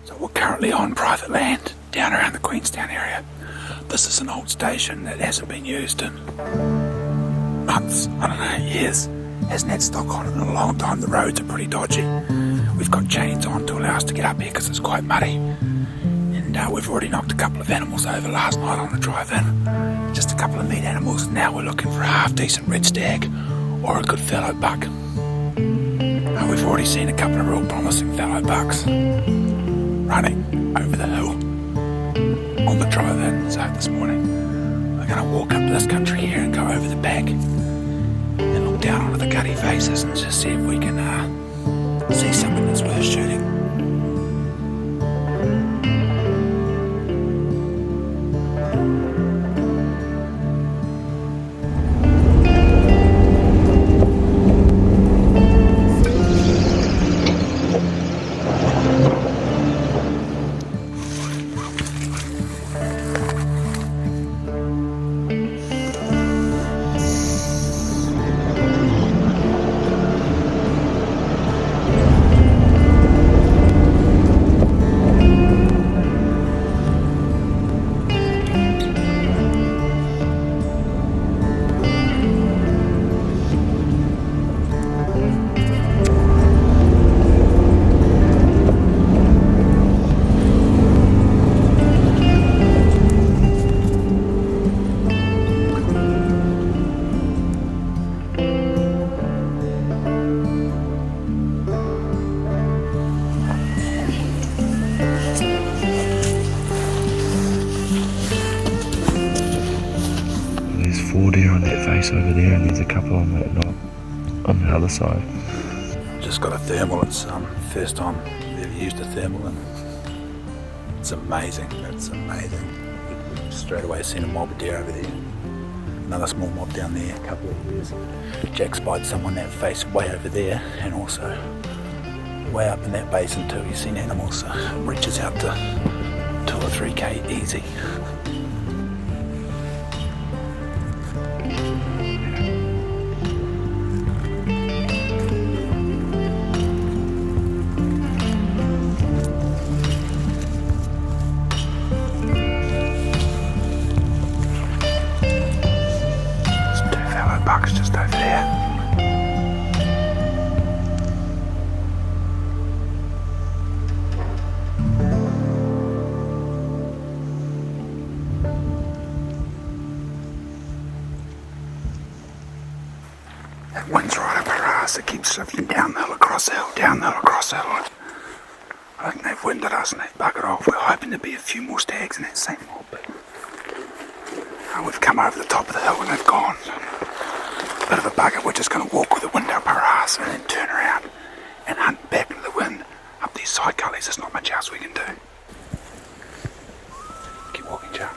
So we're currently on private land down around the Queenstown area. This is an old station that hasn't been used in months, I don't know, years. Hasn't had stock on it in a long time. The roads are pretty dodgy. We've got chains on to allow us to get up here because it's quite muddy. And we've already knocked a couple of animals over last night on the drive-in. Just a couple of meat animals. Now we're looking for a half-decent red stag or a good fallow buck. We've already seen a couple of real promising fallow bucks running over the hill on the drive-in. So this morning we're going to walk up this country here and go over the back and look down onto the gutty faces and just see if we can see something that's worth shooting. Four deer on that face over there, and there's a couple on that knob on the other side. Just got a thermal. It's first time I've ever used a thermal, and it's amazing. It's amazing. We've straight away seen a mob of deer over there. Another small mob down there. A couple of years. Jack spied someone that face way over there, and also way up in that basin too. You've seen animals. So it reaches out to 2 or 3k easy. Bucks just over there. That wind's right up our ass. It keeps shifting down the hill, across the hill, down the hill, across the hill. I think they've winded us and they've buggered off. We're hoping to be a few more stags in that same mob, but we've come over the top of the hill and they've gone. Bit of a bugger. We're just going to walk with the wind up our ass and then turn around and hunt back into the wind up these side gullies. There's not much else we can do. Keep walking, Joe.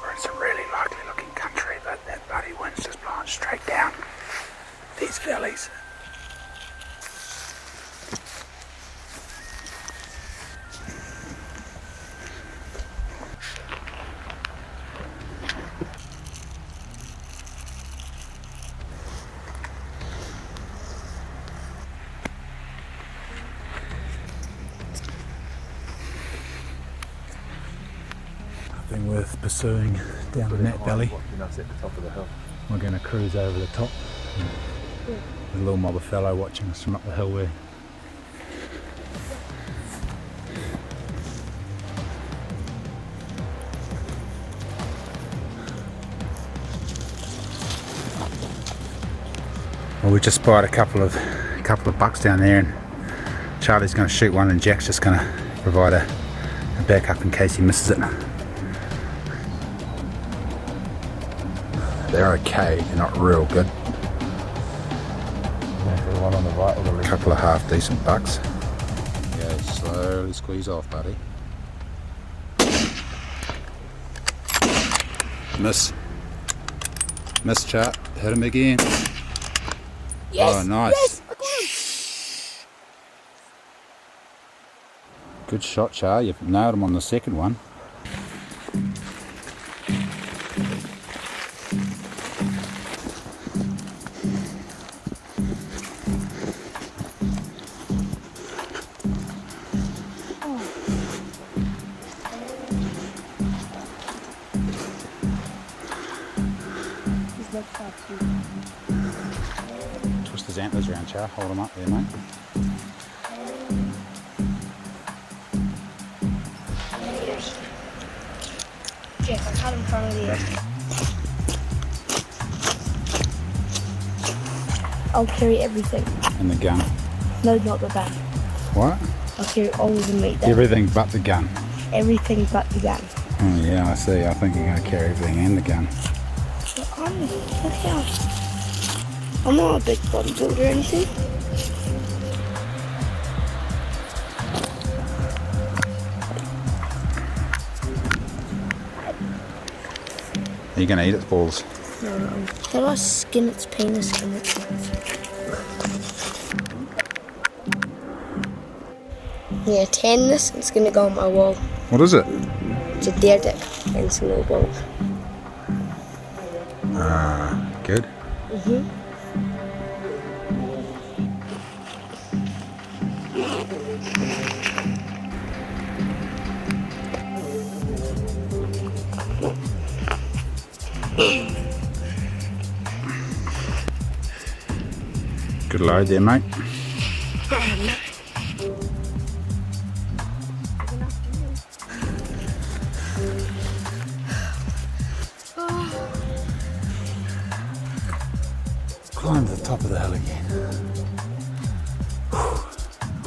We're in some really likely looking country, but that bloody wind's just blowing straight down these valleys. Nothing worth pursuing down in that valley. We're going to cruise over the top. There's a little mob of fallow watching us from up the hill there. Well, we just spied a couple of bucks down there, and Charlie's going to shoot one, and Jack's just going to provide a backup in case he misses it. They're okay, they're not real good. One on the right, a couple of half decent bucks. Yeah, slowly squeeze off, buddy. Miss, Chart, hit him again. Yes, oh, nice. Yes, I got him. Good shot, Char. You've nailed him on the second one. Twist his antlers around, Char. Hold him up there, mate. Jeff, I cut in front of you. I'll carry everything. And the gun. No, not the gun. What? I'll carry all of the meat there. Everything but the gun. Everything but the gun. Oh yeah, I see. I think you're going to carry everything and the gun. But I'm not a big bodybuilder or anything. Are you going to eat its balls? No. How do I skin its penis in its Yeah, tan this, it's going to go on my wall. What is it? It's a deer dick and some little balls. Good. Good load there, mate. Climb to the top of the hill again.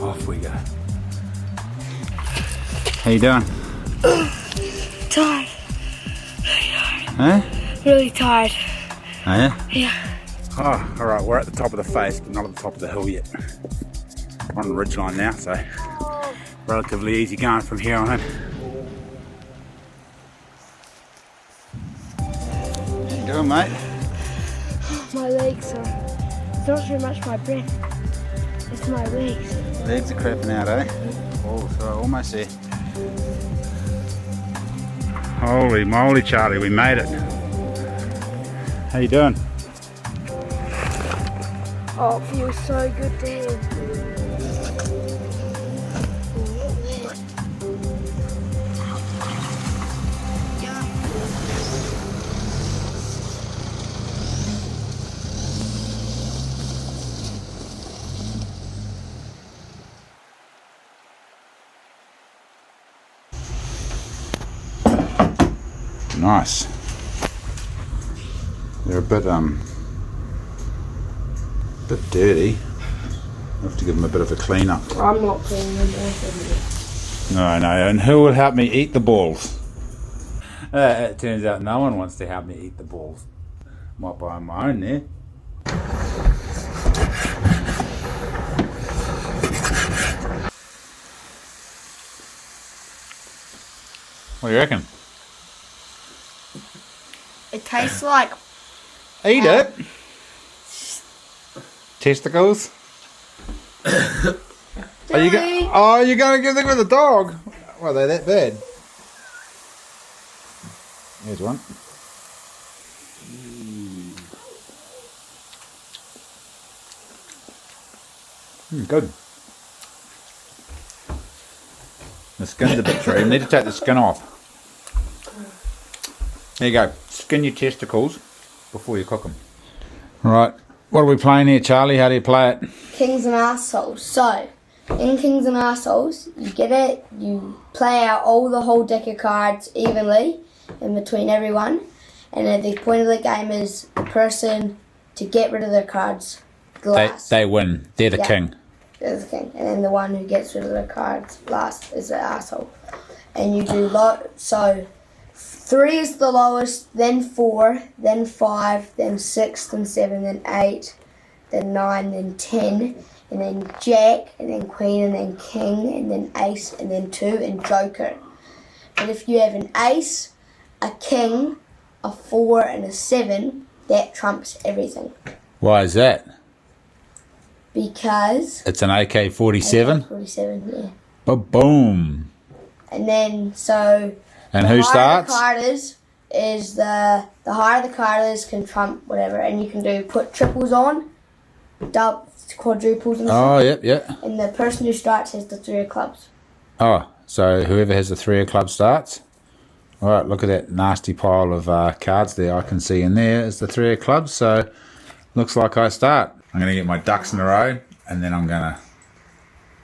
Off we go. How you doing? Tired. Huh? Really tired. Oh yeah? Yeah. Oh, alright, we're at the top of the face, but not at the top of the hill yet. We're on the ridgeline now, so relatively easy going from here on in. How you doing, mate? My legs are... It's not so much my brain. It's my legs. Legs are crapping out, eh? Oh, so almost there. Holy moly, Charlie, we made it. How you doing? Oh, it feels so good to hear. Nice. They're a bit dirty. I have to give them a bit of a clean up. I'm not cleaning them off. No, and who will help me eat the balls? It turns out no one wants to help me eat the balls. Might buy my own there. What do you reckon? It tastes like... Eat it! Testicles? Are you you're going to give them to the dog? Well, they're that bad. Here's one. Good. The skin's a bit dry. You need to take the skin off. There you go. Skin your testicles before you cook them. Right. What are we playing here, Charlie? How do you play it? Kings and Assholes. So, in Kings and Assholes, you get it, you play out all the whole deck of cards evenly in between everyone. And then the point of the game is the person to get rid of their cards last. They win. They're the king. They're the king. And then the one who gets rid of their cards last is the asshole. And you do so 3 is the lowest, then 4, then 5, then 6, then 7, then 8, then 9, then 10, and then Jack, and then Queen, and then King, and then Ace, and then 2, and Joker. But if you have an Ace, a King, a 4, and a 7, that trumps everything. Why is that? Because... It's an AK-47? AK-47, yeah. Ba-boom. And then, so... And who starts? The higher the card is the higher the card is can trump whatever, and you can put triples on, quadruples and stuff. Oh, yep. And the person who starts has the 3 of clubs. Oh, so whoever has the 3 of clubs starts? Alright, look at that nasty pile of cards there. I can see in there is the 3 of clubs, so looks like I start. I'm going to get my ducks in a row, and then I'm going to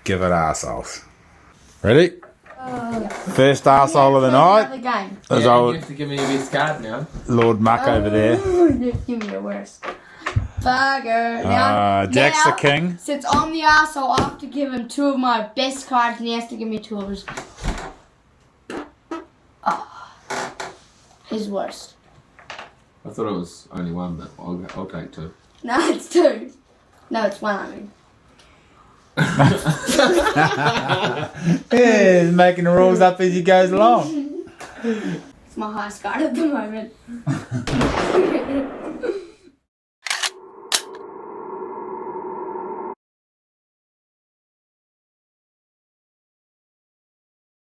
give it arseholes. Ready? First arsehole of the night. Game. As You old have to give me your best card now. Lord Muck over there. Give me your worst. Bugger. Jack's the king. Since I'm the asshole, I have to give him 2 of my best cards, and he has to give me 2 of his. His worst. I thought it was only 1, but I'll take 2. No, it's 2. No, it's 1. I mean. Yeah, he's making the rules up as he goes along. It's my highest card at the moment.